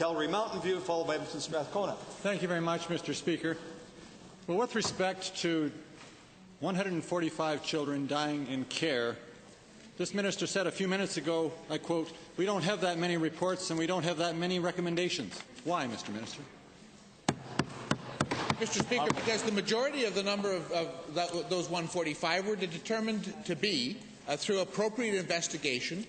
Calgary Mountain View, followed by Mr. Strathcona. Thank you very much, Mr. Speaker. Well, with respect to 145 children dying in care, this minister said a few minutes ago, I quote, "We don't have that many reports and we don't have that many recommendations." Why, Mr. Minister? Mr. Speaker, because the majority of the number of those 145 were determined to be, through appropriate investigation,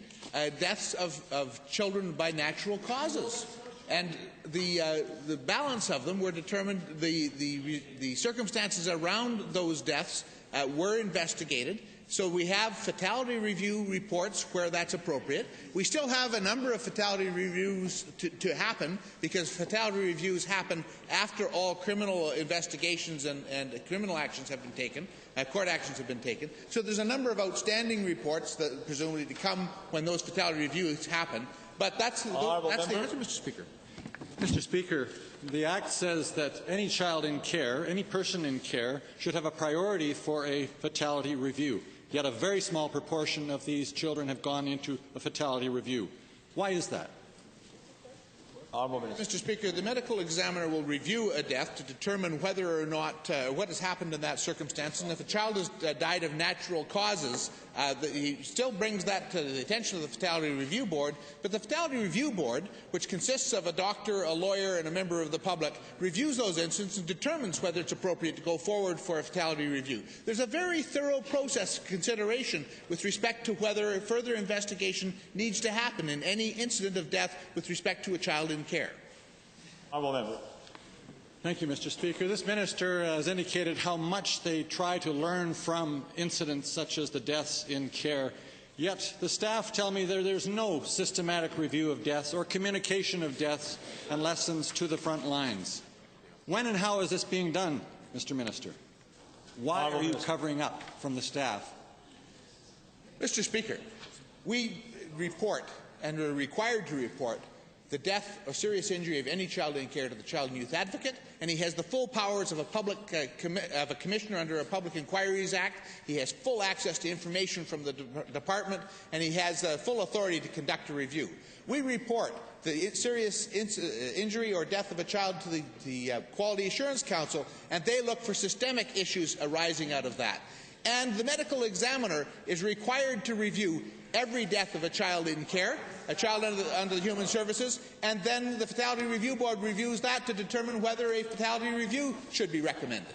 deaths of children by natural causes. And the balance of them were determined, the circumstances around those deaths were investigated. So we have fatality review reports where that's appropriate. We still have a number of fatality reviews to happen, because fatality reviews happen after all criminal investigations and criminal actions have been taken, court actions have been taken. So there's a number of outstanding reports that presumably to come when those fatality reviews happen. But that's the answer, Mr. Speaker. Mr. Speaker, the Act says that any child in care, any person in care, should have a priority for a fatality review. Yet a very small proportion of these children have gone into a fatality review. Why is that? Mr. Speaker, the medical examiner will review a death to determine whether or not what has happened in that circumstance, and if a child has died of natural causes, he still brings that to the attention of the Fatality Review Board. But the Fatality Review Board, which consists of a doctor, a lawyer, and a member of the public, reviews those incidents and determines whether it's appropriate to go forward for a fatality review. There's a very thorough process consideration with respect to whether further investigation needs to happen in any incident of death with respect to a child in care. Honourable member. Thank you, Mr. Speaker. This minister has indicated how much they try to learn from incidents such as the deaths in care. Yet the staff tell me there's no systematic review of deaths or communication of deaths and lessons to the front lines. When and how is this being done, Mr. Minister? Why are you covering up from the staff? Mr. Speaker, we report and are required to report the death or serious injury of any child in care to the Child and Youth Advocate, and he has the full powers of a commissioner under a Public Inquiries Act. He has full access to information from the department, and he has full authority to conduct a review. We report the serious injury or death of a child to the Quality Assurance Council, and they look for systemic issues arising out of that. And the medical examiner is required to review every death of a child in care, a child under the Human Services, and then the Fatality Review Board reviews that to determine whether a fatality review should be recommended.